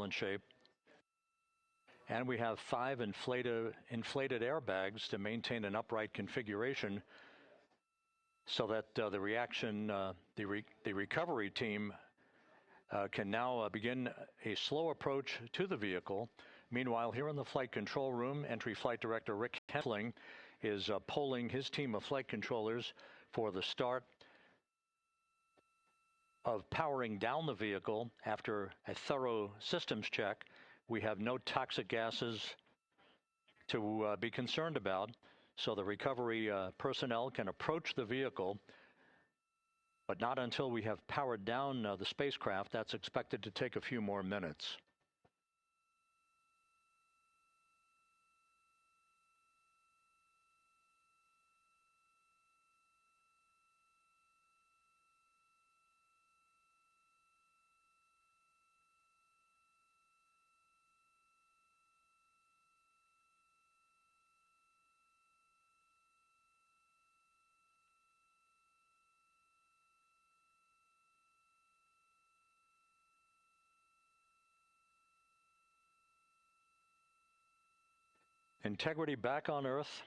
in shape. And we have 5 inflated airbags to maintain an upright configuration so that the recovery team can now begin a slow approach to the vehicle. Meanwhile, here in the flight control room, Entry Flight Director Rick Hensling is polling his team of flight controllers for the start of powering down the vehicle after a thorough systems check. We have no toxic gases to be concerned about, so the recovery personnel can approach the vehicle, but not until we have powered down the spacecraft. That's expected to take a few more minutes. Integrity back on Earth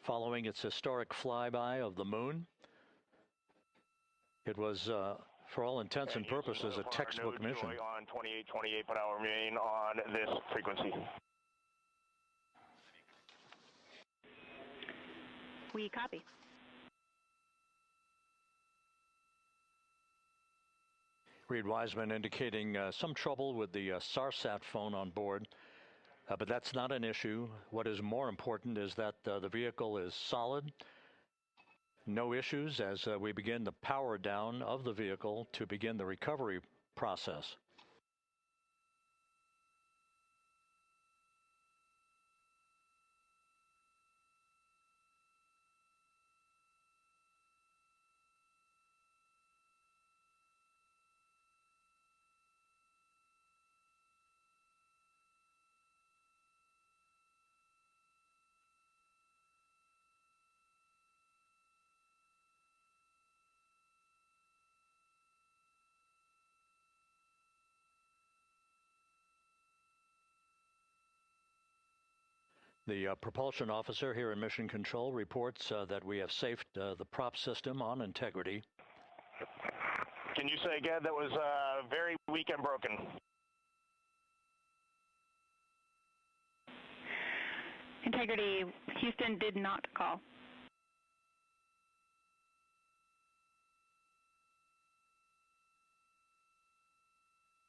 following its historic flyby of the moon. It was, for all intents and purposes, a textbook mission. On 28 per hour remain on this frequency. We copy. Reed Wiseman indicating some trouble with the SARSAT phone on board. But that's not an issue. What is more important is that the vehicle is solid. No issues as we begin the power down of the vehicle to begin the recovery process. The propulsion officer here in Mission Control reports that we have safed the prop system on integrity. Can you say again, that was very weak and broken? Integrity, Houston did not call.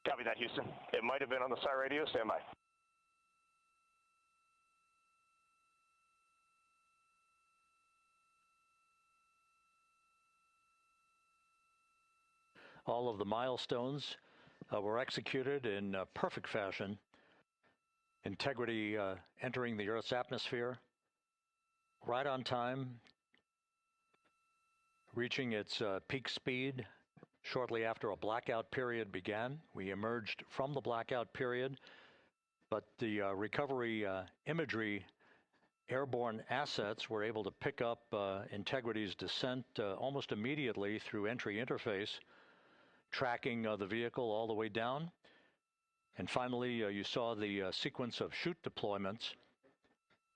Copy that, Houston. It might have been on the SAR radio. Stand by. All of the milestones were executed in perfect fashion. Integrity entering the Earth's atmosphere right on time, reaching its peak speed shortly after a blackout period began. We emerged from the blackout period, but the recovery imagery airborne assets were able to pick up Integrity's descent almost immediately through entry interface, tracking the vehicle all the way down. And finally, you saw the sequence of chute deployments.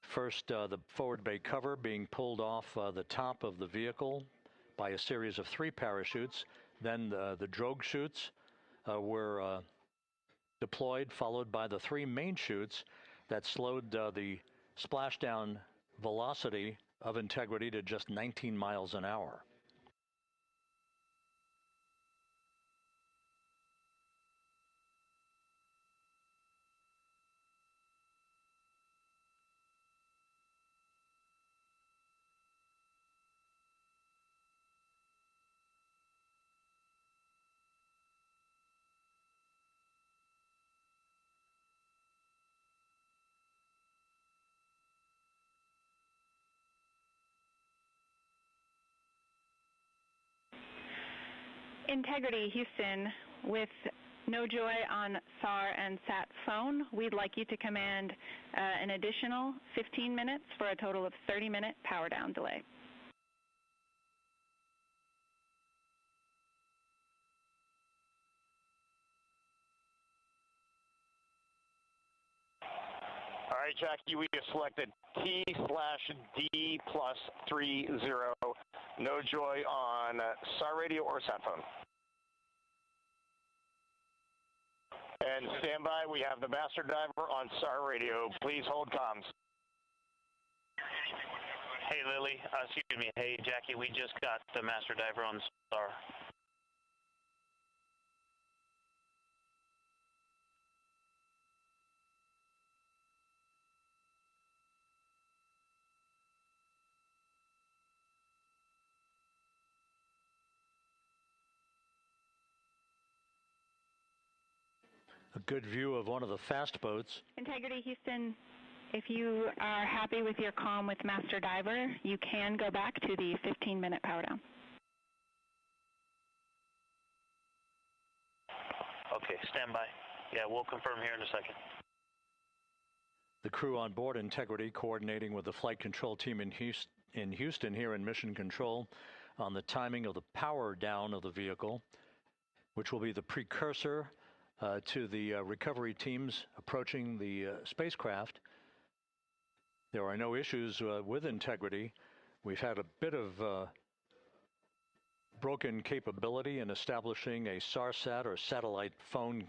First, the forward bay cover being pulled off the top of the vehicle by a series of 3 parachutes. Then the drogue chutes were deployed, followed by the 3 main chutes that slowed the splashdown velocity of Integrity to just 19 miles an hour. Integrity, Houston, with no joy on SAR and SAT phone, we'd like you to command an additional 15 minutes for a total of 30-minute power down delay. right, Jackie, we have selected T/D+30. No joy on SAR radio or sat phone. And stand by, we have the master diver on SAR radio. Please hold comms. Hey, Lily. Excuse me. Hey, Jackie. We just got the master diver on SAR. A good view of one of the fast boats. Integrity Houston, if you are happy with your comm with Master Diver, you can go back to the 15-minute power down. Okay, stand by. Yeah, we'll confirm here in a second. The crew on board Integrity coordinating with the flight control team in Houston here in Mission Control on the timing of the power down of the vehicle, which will be the precursor to the recovery teams approaching the spacecraft. There are no issues with Integrity. We've had a bit of broken capability in establishing a SARSAT or satellite phone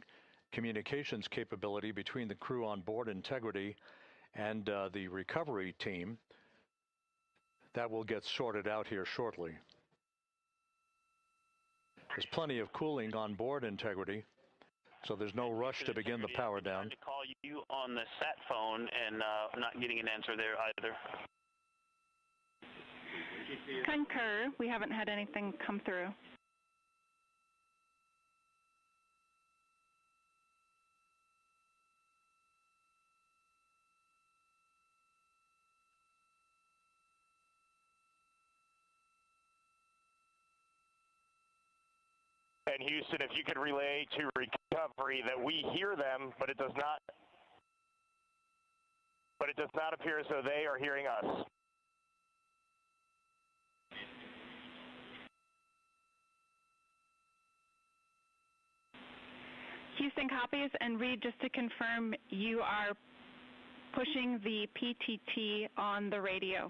communications capability between the crew on board Integrity and the recovery team. That will get sorted out here shortly. There's plenty of cooling on board Integrity, so there's no rush to begin the power down. To call you on the sat phone and not getting an answer there either. Concur. We haven't had anything come through. And Houston, if you could relay to recovery that we hear them, but it does not appear as though they are hearing us. Houston copies, and Reed, just to confirm, you are pushing the PTT on the radio.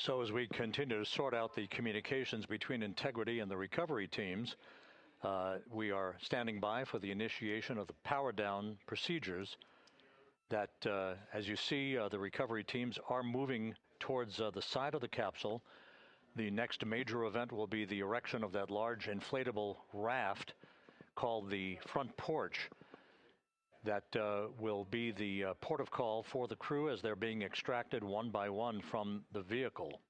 So as we continue to sort out the communications between Integrity and the recovery teams, we are standing by for the initiation of the power down procedures that, as you see, the recovery teams are moving towards the side of the capsule. The next major event will be the erection of that large inflatable raft called the front porch. That will be the port of call for the crew as they're being extracted one by one from the vehicle.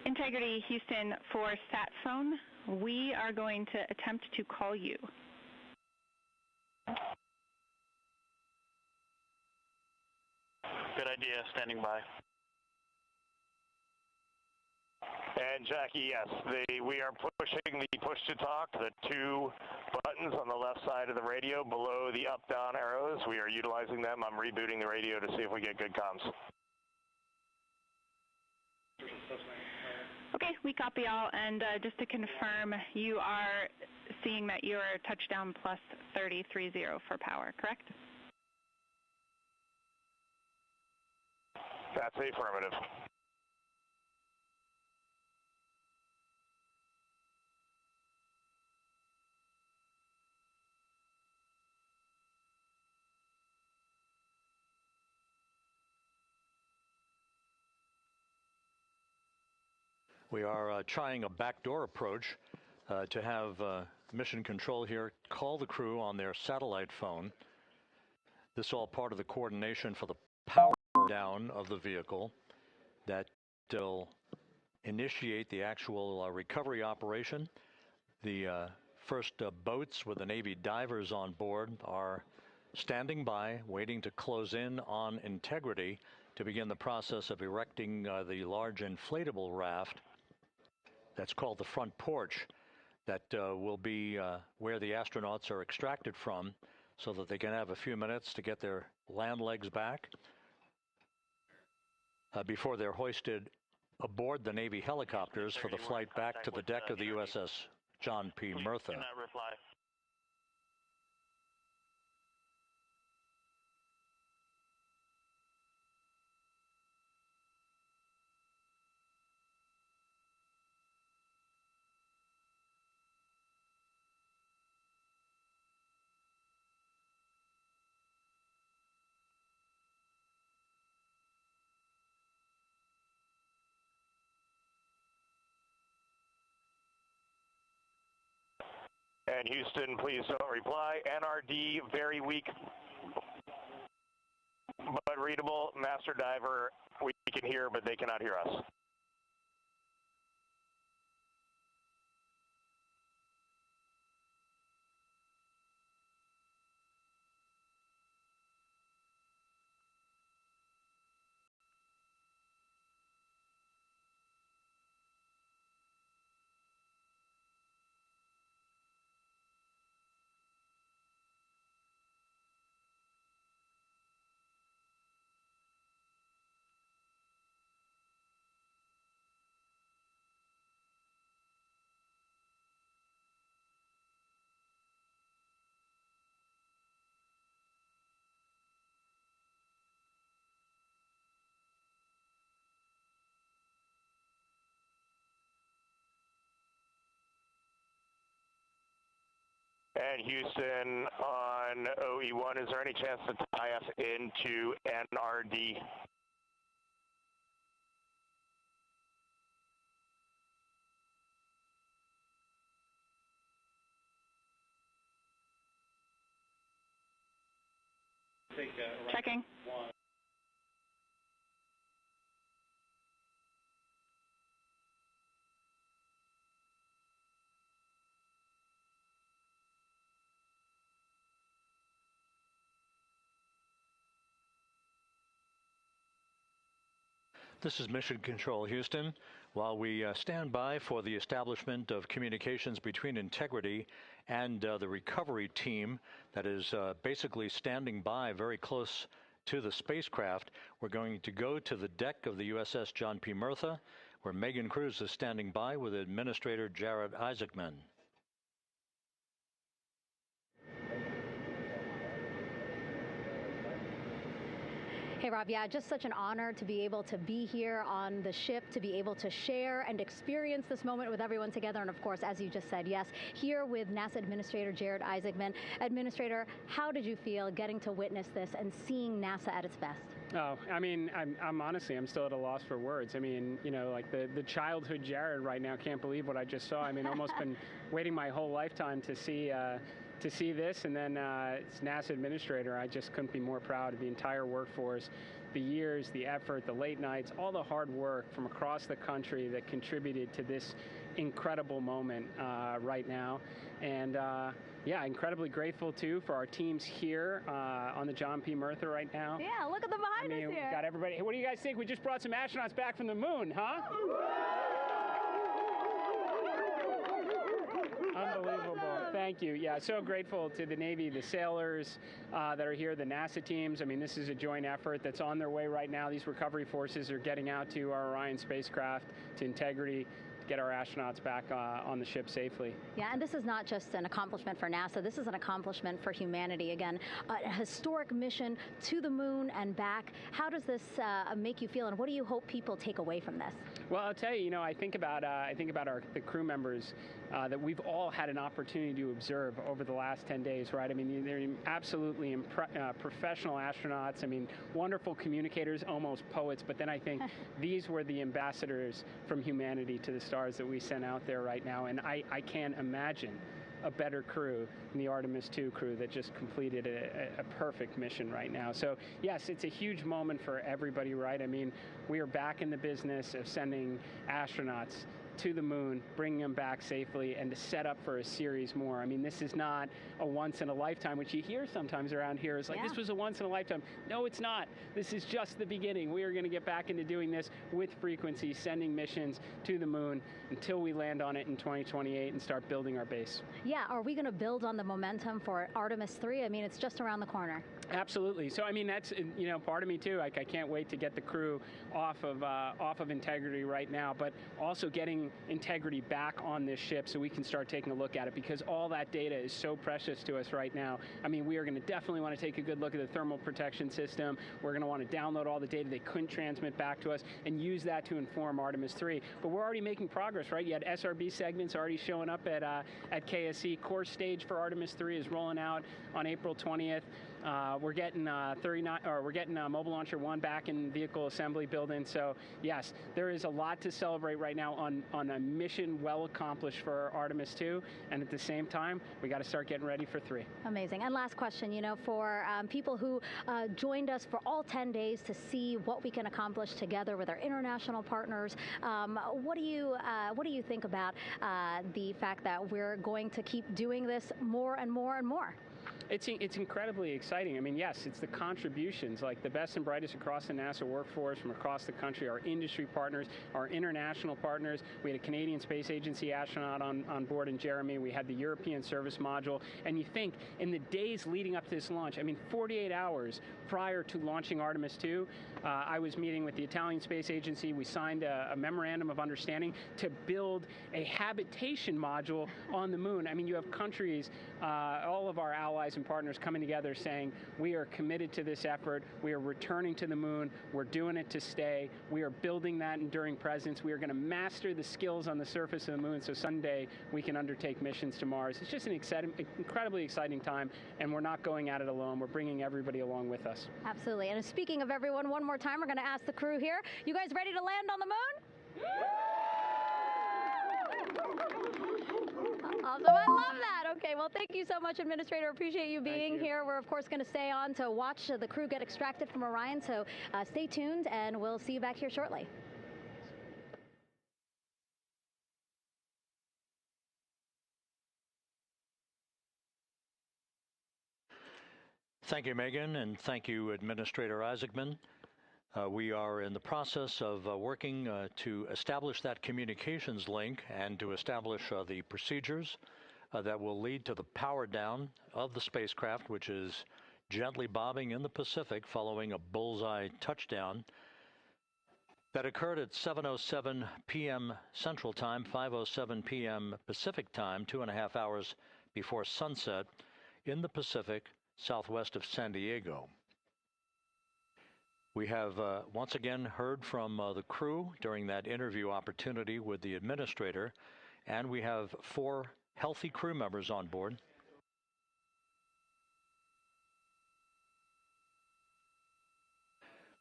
Integrity Houston, for sat phone, we are going to attempt to call you. Good idea, standing by. And Jackie, yes, we are pushing the push to talk, the two buttons on the left side of the radio below the up-down arrows. We are utilizing them. I'm rebooting the radio to see if we get good comms. Okay, we copy all, and just to confirm, you are seeing that you are touchdown plus 3030 for power, correct? That's affirmative. We are trying a backdoor approach to have Mission Control here call the crew on their satellite phone. This is all part of the coordination for the power down of the vehicle that will initiate the actual recovery operation. The first boats with the Navy divers on board are standing by, waiting to close in on Integrity to begin the process of erecting the large inflatable raft that's called the front porch that will be where the astronauts are extracted from so that they can have a few minutes to get their land legs back before they're hoisted aboard the Navy helicopters for the flight back to the deck of the USS John P. Murtha. Cannot reply. And Houston, please don't reply. NRD, very weak, but readable. Master Diver, we can hear, but they cannot hear us. And Houston on OE1, is there any chance to tie us into NRD? Checking. This is Mission Control, Houston. While we stand by for the establishment of communications between Integrity and the recovery team that is basically standing by very close to the spacecraft, we're going to go to the deck of the USS John P. Murtha, where Megan Cruz is standing by with Administrator Jared Isaacman. Hey, Rob, yeah, just such an honor to be able to be here on the ship, to be able to share and experience this moment with everyone together. And of course, as you just said, yes, here with NASA Administrator Jared Isaacman. Administrator, how did you feel getting to witness this and seeing NASA at its best? Oh, I mean, I'm honestly, I'm still at a loss for words. I mean, you know, like the childhood Jared right now can't believe what I just saw. I mean, almost been waiting my whole lifetime to see this, and then it's NASA Administrator. I just couldn't be more proud of the entire workforce, the years, the effort, the late nights, all the hard work from across the country that contributed to this incredible moment right now. And yeah, incredibly grateful too for our teams here on the John P. Murtha right now. Yeah, look at them behind us here. We got everybody. Hey, what do you guys think? We just brought some astronauts back from the moon, huh? Unbelievable. Thank you. Yeah, so grateful to the Navy, the sailors that are here, the NASA teams. I mean, this is a joint effort that's on their way right now. These recovery forces are getting out to our Orion spacecraft, to Integrity, get our astronauts back on the ship safely. Yeah, and this is not just an accomplishment for NASA. This is an accomplishment for humanity. Again, a historic mission to the moon and back. How does this make you feel, and what do you hope people take away from this? Well, I'll tell you, you know, I think about the crew members that we've all had an opportunity to observe over the last 10 days, right? I mean, they're absolutely professional astronauts. I mean, wonderful communicators, almost poets. But then I think these were the ambassadors from humanity to the stars that we sent out there right now. And I can't imagine a better crew than the Artemis II crew that just completed a perfect mission right now. So yes, it's a huge moment for everybody, right? I mean, we are back in the business of sending astronauts to the moon, bringing them back safely, and to set up for a series more. I mean, this is not a once in a lifetime, which you hear sometimes around here. It's like, this was a once in a lifetime. No, it's not. This is just the beginning. We are going to get back into doing this with frequency, sending missions to the moon until we land on it in 2028 and start building our base. Yeah, are we going to build on the momentum for Artemis 3? I mean, it's just around the corner. Absolutely. So, I mean, that's, part of me too. Like, I can't wait to get the crew off of Integrity right now, but also getting Integrity back on this ship so we can start taking a look at it, because all that data is so precious to us right now. I mean, we are going to definitely want to take a good look at the thermal protection system. We're going to want to download all the data they couldn't transmit back to us and use that to inform Artemis 3. But we're already making progress, right? You had SRB segments already showing up at KSC. Core stage for Artemis 3 is rolling out on April 20th. We're getting Mobile Launcher 1 back in vehicle assembly building. So yes, there is a lot to celebrate right now on a mission well accomplished for Artemis 2, and at the same time, we got to start getting ready for 3. Amazing. And last question, for people who joined us for all 10 days to see what we can accomplish together with our international partners, what do you think about the fact that we're going to keep doing this more and more and more? It's incredibly exciting. I mean, yes, it's the contributions, like the best and brightest across the NASA workforce from across the country, our industry partners, our international partners. We had a Canadian Space Agency astronaut on board in Jeremy. We had the European Service Module. And you think, in the days leading up to this launch, I mean, 48 hours prior to launching Artemis 2, I was meeting with the Italian Space Agency. We signed a memorandum of understanding to build a habitation module on the moon. I mean, you have countries, all of our allies and partners coming together saying, we are committed to this effort. We are returning to the moon. We're doing it to stay. We are building that enduring presence. We are going to master the skills on the surface of the moon so someday we can undertake missions to Mars. It's just an incredibly exciting time, and we're not going at it alone. We're bringing everybody along with us. Absolutely. And speaking of everyone, one more time, we're going to ask the crew here, you guys ready to land on the moon? Awesome. I love that. Okay, well, thank you so much, Administrator. Appreciate you being here. We're, of course, going to stay on to watch the crew get extracted from Orion, so stay tuned, and we'll see you back here shortly. Thank you, Megan, and thank you, Administrator Isaacman. We are in the process of working to establish that communications link and to establish the procedures that will lead to the power down of the spacecraft, which is gently bobbing in the Pacific following a bullseye touchdown that occurred at 7:07 p.m. Central Time, 5:07 p.m. Pacific Time, 2.5 hours before sunset in the Pacific, southwest of San Diego. We have once again heard from the crew during that interview opportunity with the administrator, and we have 4 healthy crew members on board.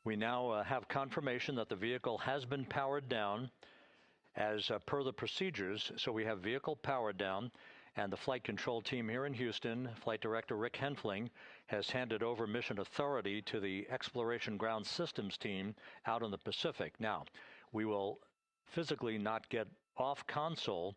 We now have confirmation that the vehicle has been powered down as per the procedures. So we have vehicle powered down, and the flight control team here in Houston, Flight Director Rick Henfling, has handed over mission authority to the Exploration Ground Systems team out in the Pacific. Now, we will physically not get off console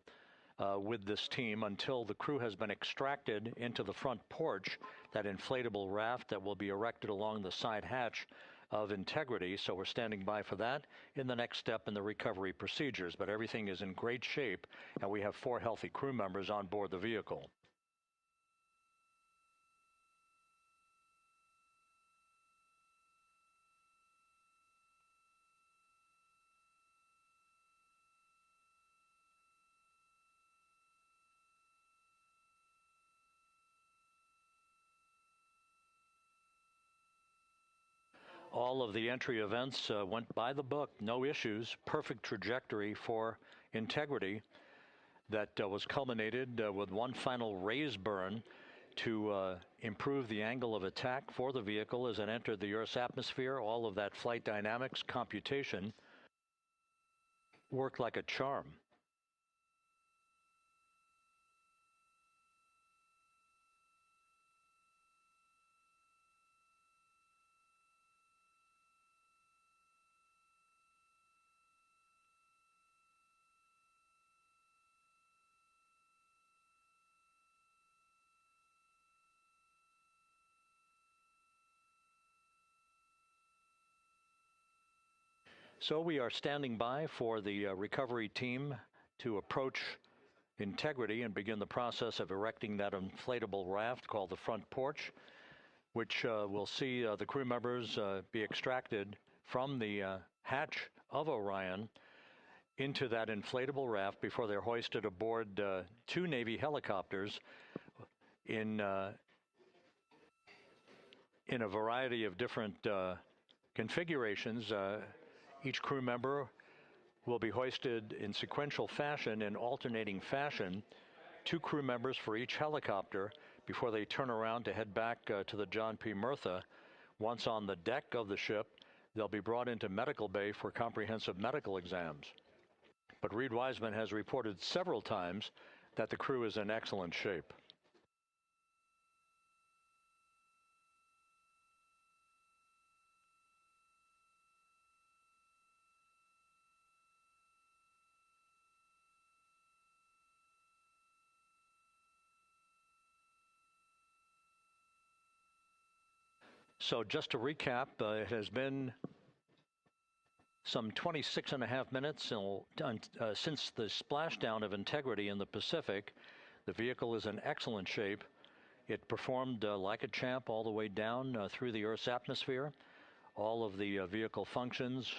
with this team until the crew has been extracted into the front porch, that inflatable raft that will be erected along the side hatch of Integrity. So we're standing by for that in the next step in the recovery procedures. But everything is in great shape, and we have 4 healthy crew members on board the vehicle. All of the entry events went by the book, no issues, perfect trajectory for Integrity that was culminated with one final raise burn to improve the angle of attack for the vehicle as it entered the Earth's atmosphere. All of that flight dynamics computation worked like a charm. So we are standing by for the recovery team to approach Integrity and begin the process of erecting that inflatable raft called the front porch, which will see the crew members be extracted from the hatch of Orion into that inflatable raft before they're hoisted aboard two Navy helicopters in a variety of different configurations. Each crew member will be hoisted in sequential fashion, in alternating fashion, two crew members for each helicopter before they turn around to head back to the John P. Murtha. Once on the deck of the ship, they'll be brought into medical bay for comprehensive medical exams. But Reed Wiseman has reported several times that the crew is in excellent shape. So just to recap, it has been some 26 and a half minutes since the splashdown of Integrity in the Pacific. The vehicle is in excellent shape. It performed like a champ all the way down through the Earth's atmosphere. All of the vehicle functions